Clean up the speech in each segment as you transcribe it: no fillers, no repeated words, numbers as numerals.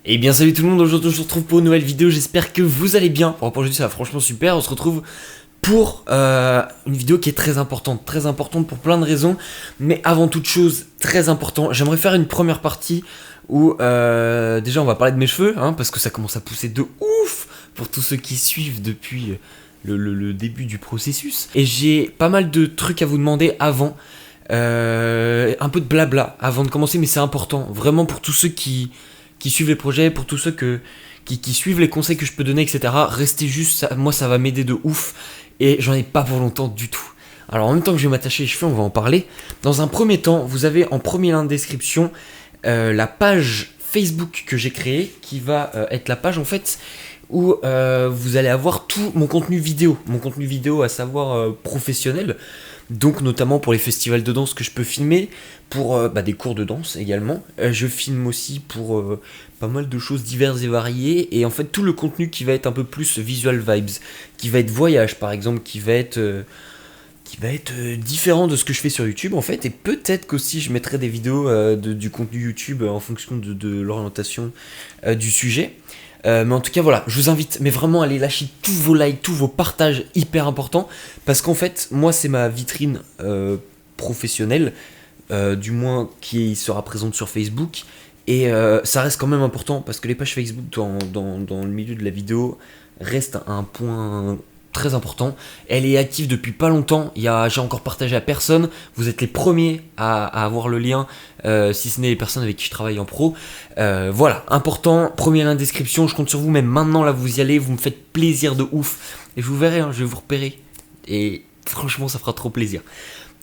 Et bien salut tout le monde, aujourd'hui on se retrouve pour une nouvelle vidéo, j'espère que vous allez bien. Pour aujourd'hui ça va franchement super, on se retrouve pour une vidéo qui est très importante pour plein de raisons. Mais avant toute chose, très important, j'aimerais faire une première partie où déjà on va parler de mes cheveux, parce que ça commence à pousser de ouf pour tous ceux qui suivent depuis le début du processus. Et j'ai pas mal de trucs à vous demander avant, un peu de blabla avant de commencer, mais c'est important, vraiment pour tous ceux qui suivent les projets, pour tous ceux qui suivent les conseils que je peux donner, etc. Restez juste, moi ça va m'aider de ouf, et j'en ai pas pour longtemps du tout. Alors en même temps que je vais m'attacher les cheveux, on va en parler. Dans un premier temps, vous avez en premier lien de description la page Facebook que j'ai créée, qui va être la page en fait où vous allez avoir tout mon contenu vidéo à savoir professionnel. Donc notamment pour les festivals de danse que je peux filmer, pour des cours de danse également. Je filme aussi pour pas mal de choses diverses et variées. Et en fait tout le contenu qui va être un peu plus visual vibes, qui va être voyage par exemple, qui va être différent de ce que je fais sur YouTube en fait. Et peut-être qu'aussi je mettrai des vidéos du contenu YouTube en fonction de l'orientation du sujet. Mais en tout cas voilà, je vous invite mais vraiment à aller lâcher tous vos likes, tous vos partages, hyper importants, parce qu'en fait moi c'est ma vitrine professionnelle, du moins qui sera présente sur Facebook, et ça reste quand même important parce que les pages Facebook dans le milieu de la vidéo restent un point très important. Elle est active depuis pas longtemps, j'ai encore partagé à personne, vous êtes les premiers à avoir le lien, si ce n'est les personnes avec qui je travaille en pro. Voilà, important, premier lien de description, je compte sur vous, même maintenant là vous y allez, vous me faites plaisir de ouf, et je vous verrai, je vais vous repérer, et franchement ça fera trop plaisir.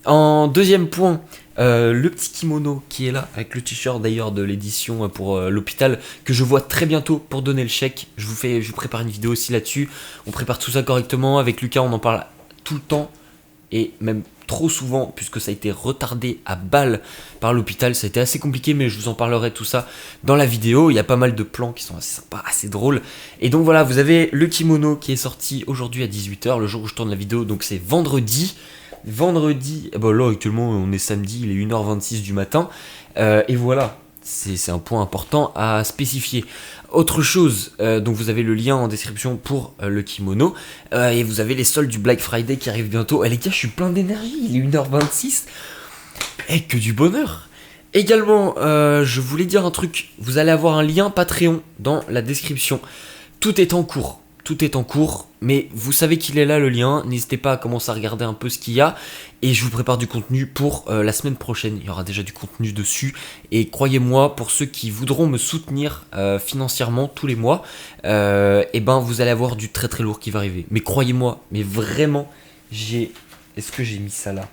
En deuxième point, le petit kimono qui est là, avec le t-shirt d'ailleurs de l'édition pour l'hôpital, que je vois très bientôt pour donner le chèque. Je vous prépare une vidéo aussi là-dessus. On prépare tout ça correctement. Avec Lucas, on en parle tout le temps, et même trop souvent, puisque ça a été retardé à balle par l'hôpital. Ça a été assez compliqué, mais je vous en parlerai tout ça dans la vidéo. Il y a pas mal de plans qui sont assez sympas, assez drôles. Et donc voilà, vous avez le kimono qui est sorti aujourd'hui à 18h, le jour où je tourne la vidéo, donc c'est vendredi, là actuellement on est samedi, il est 1h26 du matin, et voilà, c'est un point important à spécifier. Autre chose, donc vous avez le lien en description pour le kimono, et vous avez les soldes du Black Friday qui arrivent bientôt. Les gars, je suis plein d'énergie, il est 1h26, et que du bonheur. Également, je voulais dire un truc, vous allez avoir un lien Patreon dans la description. Tout est en cours, mais vous savez qu'il est là le lien, n'hésitez pas à commencer à regarder un peu ce qu'il y a, et je vous prépare du contenu pour la semaine prochaine, il y aura déjà du contenu dessus, et croyez-moi, pour ceux qui voudront me soutenir financièrement tous les mois, vous allez avoir du très très lourd qui va arriver, mais croyez-moi, mais vraiment, est-ce que j'ai mis ça là?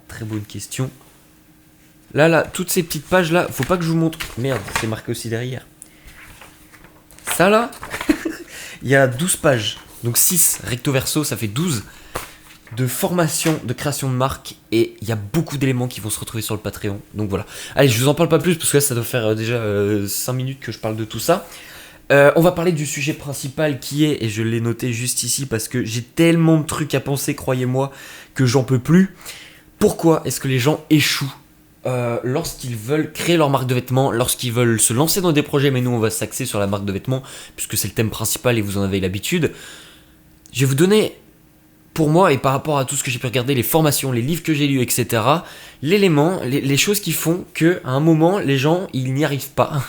Très bonne question. Là, toutes ces petites pages là, faut pas que je vous montre, merde, c'est marqué aussi derrière. Ça là, il y a 12 pages, donc 6 recto verso, ça fait 12 de formation, de création de marque, et il y a beaucoup d'éléments qui vont se retrouver sur le Patreon, donc voilà. Allez, je vous en parle pas plus, parce que là ça doit faire déjà 5 minutes que je parle de tout ça. On va parler du sujet principal qui est, et je l'ai noté juste ici, parce que j'ai tellement de trucs à penser, croyez-moi, que j'en peux plus. Pourquoi est-ce que les gens échouent lorsqu'ils veulent créer leur marque de vêtements, lorsqu'ils veulent se lancer dans des projets, mais nous on va s'axer sur la marque de vêtements puisque c'est le thème principal et vous en avez l'habitude. Je vais vous donner, pour moi et par rapport à tout ce que j'ai pu regarder, les formations, les livres que j'ai lus, etc., l'élément, les choses qui font qu'à un moment les gens ils n'y arrivent pas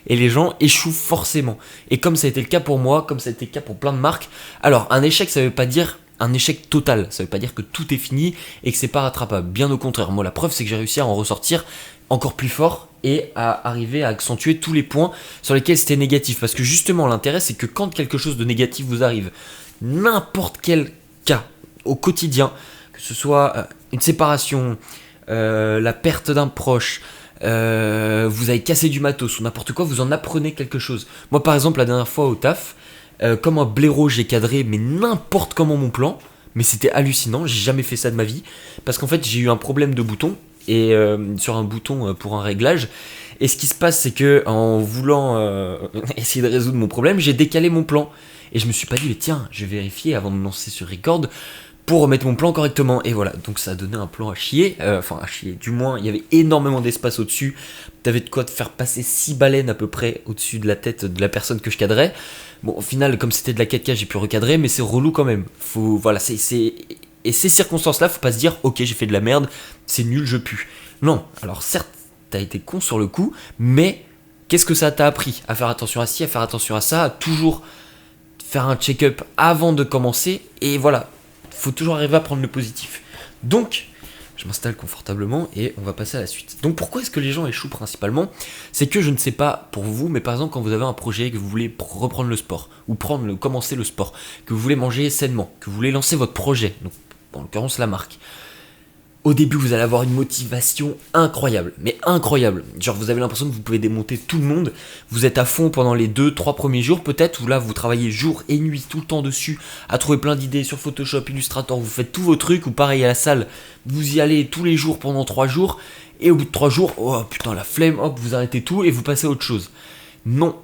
et les gens échouent forcément. Et comme ça a été le cas pour moi, comme ça a été le cas pour plein de marques, alors un échec ça veut pas dire un échec total, ça veut pas dire que tout est fini et que c'est pas rattrapable, bien au contraire. Moi la preuve c'est que j'ai réussi à en ressortir encore plus fort et à arriver à accentuer tous les points sur lesquels c'était négatif, parce que justement l'intérêt c'est que quand quelque chose de négatif vous arrive, n'importe quel cas au quotidien, que ce soit une séparation, la perte d'un proche, vous avez cassé du matos ou n'importe quoi, vous en apprenez quelque chose. Moi par exemple la dernière fois au taf, comme un blaireau j'ai cadré mais n'importe comment mon plan, mais c'était hallucinant, j'ai jamais fait ça de ma vie, parce qu'en fait j'ai eu un problème de bouton, et sur un bouton pour un réglage, et ce qui se passe c'est que en voulant essayer de résoudre mon problème, j'ai décalé mon plan, et je me suis pas dit mais tiens je vais vérifier avant de me lancer sur record, pour remettre mon plan correctement. Et voilà, donc ça a donné un plan à chier. Enfin, à chier, du moins, il y avait énormément d'espace au-dessus. T'avais de quoi te faire passer 6 baleines à peu près au-dessus de la tête de la personne que je cadrais. Bon, au final, comme c'était de la 4K, j'ai pu recadrer, mais c'est relou quand même. Voilà, et ces circonstances-là, faut pas se dire, ok, j'ai fait de la merde, c'est nul, je pue. Non, alors certes, t'as été con sur le coup, mais qu'est-ce que ça t'a appris? À faire attention à ci, à faire attention à ça, à toujours faire un check-up avant de commencer, et voilà, faut toujours arriver à prendre le positif. Donc, je m'installe confortablement et on va passer à la suite. Donc pourquoi est-ce que les gens échouent principalement? C'est que je ne sais pas pour vous, mais par exemple quand vous avez un projet, que vous voulez reprendre le sport, ou commencer le sport, que vous voulez manger sainement, que vous voulez lancer votre projet, donc en l'occurrence la marque. Au début, vous allez avoir une motivation incroyable, mais incroyable. Genre, vous avez l'impression que vous pouvez démonter tout le monde. Vous êtes à fond pendant les 2-3 premiers jours, peut-être, où là, vous travaillez jour et nuit, tout le temps dessus, à trouver plein d'idées sur Photoshop, Illustrator, vous faites tous vos trucs, ou pareil à la salle, vous y allez tous les jours pendant 3 jours, et au bout de 3 jours, oh putain, la flemme, hop, vous arrêtez tout, et vous passez à autre chose. Non,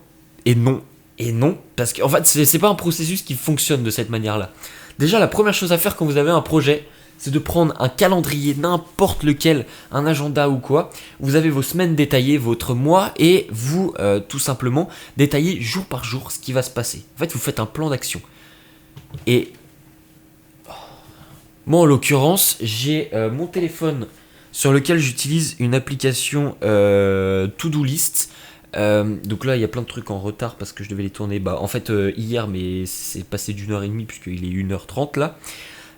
et non, et non, parce qu'en fait, c'est pas un processus qui fonctionne de cette manière-là. Déjà, la première chose à faire quand vous avez un projet, c'est de prendre un calendrier, n'importe lequel, un agenda ou quoi. Vous avez vos semaines détaillées, votre mois, et vous, tout simplement, détaillez jour par jour ce qui va se passer. En fait, vous faites un plan d'action. Et moi, en l'occurrence, j'ai mon téléphone sur lequel j'utilise une application To-Do List. Donc là, il y a plein de trucs en retard parce que je devais les tourner en fait hier, mais c'est passé d'1h30 puisqu'il est 1h30 là.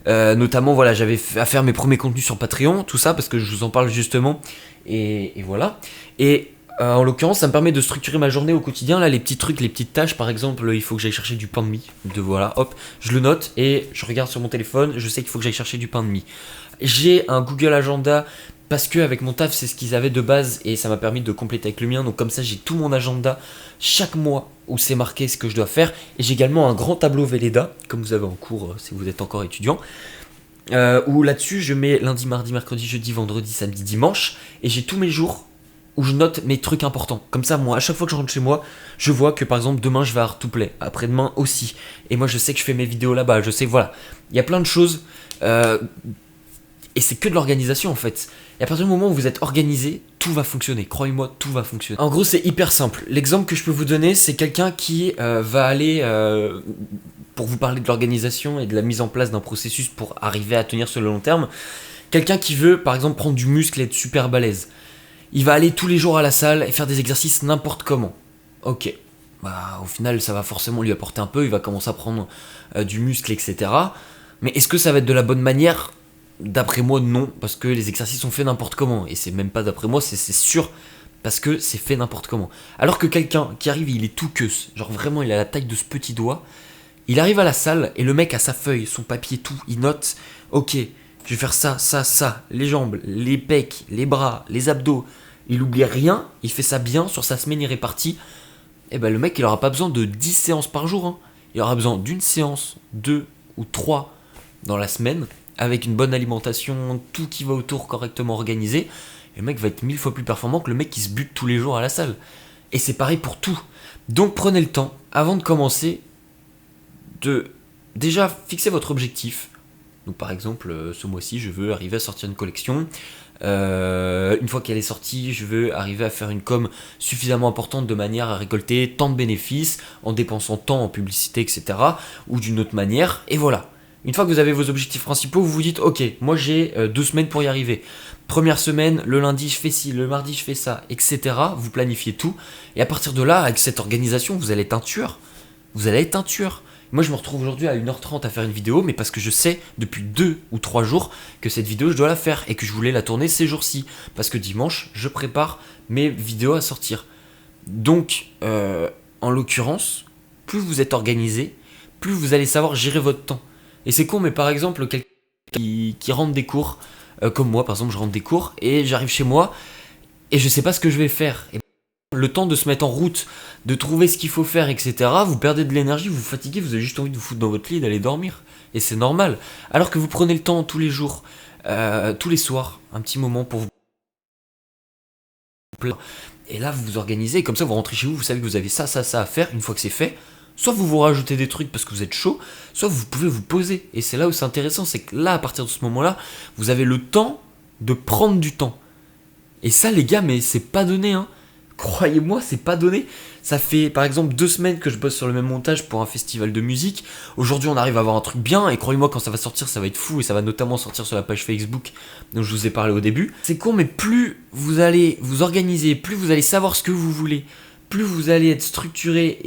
Notamment, voilà, j'avais à faire mes premiers contenus sur Patreon, tout ça, parce que je vous en parle justement, et voilà. Et en l'occurrence, ça me permet de structurer ma journée au quotidien, là, les petits trucs, les petites tâches, par exemple, il faut que j'aille chercher du pain de mie, voilà, hop, je le note, et je regarde sur mon téléphone, je sais qu'il faut que j'aille chercher du pain de mie. J'ai un Google Agenda, parce que avec mon taf, c'est ce qu'ils avaient de base, et ça m'a permis de compléter avec le mien, donc comme ça, j'ai tout mon agenda, chaque mois, où c'est marqué ce que je dois faire. Et j'ai également un grand tableau Velleda, comme vous avez en cours si vous êtes encore étudiant, où là-dessus je mets lundi, mardi, mercredi, jeudi, vendredi, samedi, dimanche, et j'ai tous mes jours où je note mes trucs importants. Comme ça, moi, à chaque fois que je rentre chez moi, je vois que par exemple demain je vais à Artouplay, après-demain aussi, et moi je sais que je fais mes vidéos là-bas, je sais, voilà, il y a plein de choses, et c'est que de l'organisation en fait. Et à partir du moment où vous êtes organisé, tout va fonctionner. Croyez-moi, tout va fonctionner. En gros, c'est hyper simple. L'exemple que je peux vous donner, c'est quelqu'un qui va aller, pour vous parler de l'organisation et de la mise en place d'un processus pour arriver à tenir sur le long terme, quelqu'un qui veut, par exemple, prendre du muscle et être super balèze. Il va aller tous les jours à la salle et faire des exercices n'importe comment. Ok. Bah, au final, ça va forcément lui apporter un peu. Il va commencer à prendre du muscle, etc. Mais est-ce que ça va être de la bonne manière ? D'après moi, non, parce que les exercices sont faits n'importe comment. Et c'est même pas d'après moi, c'est sûr, parce que c'est fait n'importe comment. Alors que quelqu'un qui arrive, il est tout queuse, genre vraiment, il a la taille de ce petit doigt, il arrive à la salle, et le mec a sa feuille, son papier, tout, il note, ok, je vais faire ça, ça, ça, les jambes, les pecs, les bras, les abdos, il oublie rien, il fait ça bien, sur sa semaine il est réparti, et ben le mec, il aura pas besoin de 10 séances par jour, hein. Il aura besoin d'une séance, 2 ou 3 dans la semaine, avec une bonne alimentation, tout qui va autour correctement organisé, et le mec va être 1000 fois plus performant que le mec qui se bute tous les jours à la salle. Et c'est pareil pour tout. Donc prenez le temps, avant de commencer, de déjà fixer votre objectif. Donc par exemple, ce mois-ci, je veux arriver à sortir une collection. Une fois qu'elle est sortie, je veux arriver à faire une com suffisamment importante de manière à récolter tant de bénéfices, en dépensant tant en publicité, etc. Ou d'une autre manière, et voilà. Une fois que vous avez vos objectifs principaux, vous vous dites, ok, moi j'ai 2 semaines pour y arriver. Première semaine, le lundi je fais ci, le mardi je fais ça, etc. Vous planifiez tout. Et à partir de là, avec cette organisation, vous allez être un tueur. Vous allez être un tueur. Moi je me retrouve aujourd'hui à 1h30 à faire une vidéo, mais parce que je sais depuis 2 ou 3 jours que cette vidéo je dois la faire et que je voulais la tourner ces jours-ci. Parce que dimanche, je prépare mes vidéos à sortir. Donc, en l'occurrence, plus vous êtes organisé, plus vous allez savoir gérer votre temps. Et c'est con, mais par exemple, quelqu'un qui rentre des cours, comme moi, par exemple, je rentre des cours, et j'arrive chez moi, et je sais pas ce que je vais faire. Et le temps de se mettre en route, de trouver ce qu'il faut faire, etc., vous perdez de l'énergie, vous vous fatiguez, vous avez juste envie de vous foutre dans votre lit et d'aller dormir. Et c'est normal. Alors que vous prenez le temps tous les jours, tous les soirs, un petit moment pour vous plaire. Et là, vous vous organisez, et comme ça, vous rentrez chez vous, vous savez que vous avez ça, ça, ça à faire. Une fois que c'est fait, Soit vous vous rajoutez des trucs parce que vous êtes chaud, soit vous pouvez vous poser. Et c'est là où c'est intéressant, c'est que là, à partir de ce moment-là, vous avez le temps de prendre du temps. Et ça, les gars, mais c'est pas donné, hein. Croyez-moi, c'est pas donné. Ça fait par exemple 2 semaines que je bosse sur le même montage pour un festival de musique. Aujourd'hui, on arrive à avoir un truc bien. Et croyez-moi, quand ça va sortir, ça va être fou. Et ça va notamment sortir sur la page Facebook dont je vous ai parlé au début. C'est con, mais plus vous allez vous organiser, plus vous allez savoir ce que vous voulez, plus vous allez être structuré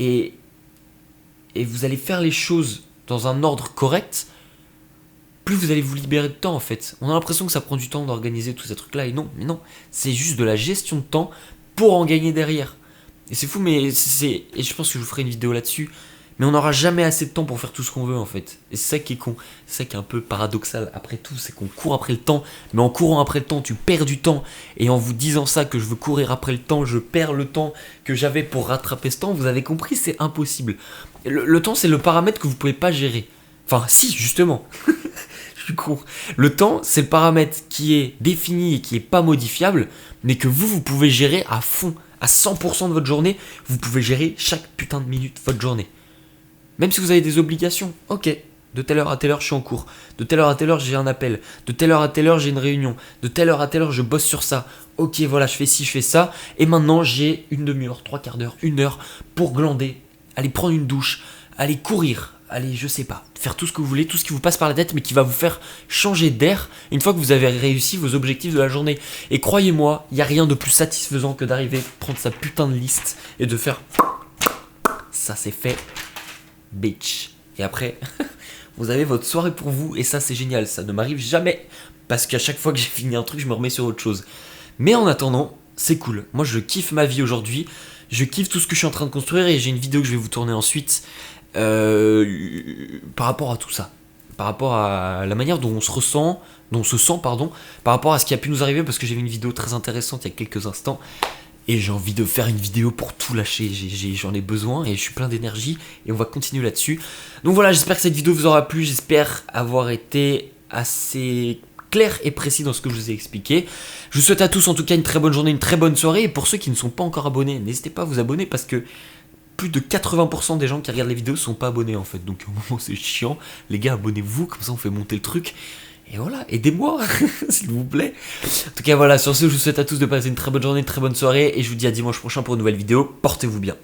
et vous allez faire les choses dans un ordre correct, plus vous allez vous libérer de temps en fait. On a l'impression que ça prend du temps d'organiser tous ces trucs-là. Et non, mais non. C'est juste de la gestion de temps pour en gagner derrière. Et c'est fou, mais et je pense que je vous ferai une vidéo là-dessus, mais on n'aura jamais assez de temps pour faire tout ce qu'on veut en fait. Et c'est ça qui est con, c'est ça qui est un peu paradoxal après tout, c'est qu'on court après le temps, mais en courant après le temps, tu perds du temps. Et en vous disant ça, que je veux courir après le temps, je perds le temps que j'avais pour rattraper ce temps, vous avez compris, c'est impossible. Le temps, c'est le paramètre que vous pouvez pas gérer. Enfin, si, justement. Je suis con. Le temps, c'est le paramètre qui est défini et qui est pas modifiable, mais que vous pouvez gérer à fond. À 100% de votre journée, vous pouvez gérer chaque putain de minute de votre journée. Même si vous avez des obligations, ok, de telle heure à telle heure je suis en cours, de telle heure à telle heure j'ai un appel, de telle heure à telle heure j'ai une réunion, de telle heure à telle heure je bosse sur ça, ok voilà je fais ci, je fais ça, et maintenant j'ai une demi-heure, 3/4 d'heure, 1 heure pour glander, aller prendre une douche, aller courir, aller je sais pas, faire tout ce que vous voulez, tout ce qui vous passe par la tête mais qui va vous faire changer d'air une fois que vous avez réussi vos objectifs de la journée. Et croyez-moi, il n'y a rien de plus satisfaisant que d'arriver, prendre sa putain de liste et de faire ça c'est fait, bitch. Et après, vous avez votre soirée pour vous et ça c'est génial, ça ne m'arrive jamais parce qu'à chaque fois que j'ai fini un truc je me remets sur autre chose. Mais en attendant, c'est cool, moi je kiffe ma vie aujourd'hui, je kiffe tout ce que je suis en train de construire et j'ai une vidéo que je vais vous tourner ensuite par rapport à tout ça, par rapport à la manière dont on se ressent, dont on se sent, pardon, par rapport à ce qui a pu nous arriver, parce que j'ai vu une vidéo très intéressante il y a quelques instants, et j'ai envie de faire une vidéo pour tout lâcher, j'en ai besoin, et je suis plein d'énergie, et on va continuer là-dessus. Donc voilà, j'espère que cette vidéo vous aura plu, j'espère avoir été assez clair et précis dans ce que je vous ai expliqué. Je vous souhaite à tous en tout cas une très bonne journée, une très bonne soirée, et pour ceux qui ne sont pas encore abonnés, n'hésitez pas à vous abonner, parce que plus de 80% des gens qui regardent les vidéos sont pas abonnés en fait, donc au moment c'est chiant, les gars abonnez-vous, comme ça on fait monter le truc, et voilà, aidez-moi, s'il vous plaît. En tout cas voilà, sur ce je vous souhaite à tous de passer une très bonne journée, une très bonne soirée, et je vous dis à dimanche prochain pour une nouvelle vidéo, portez-vous bien.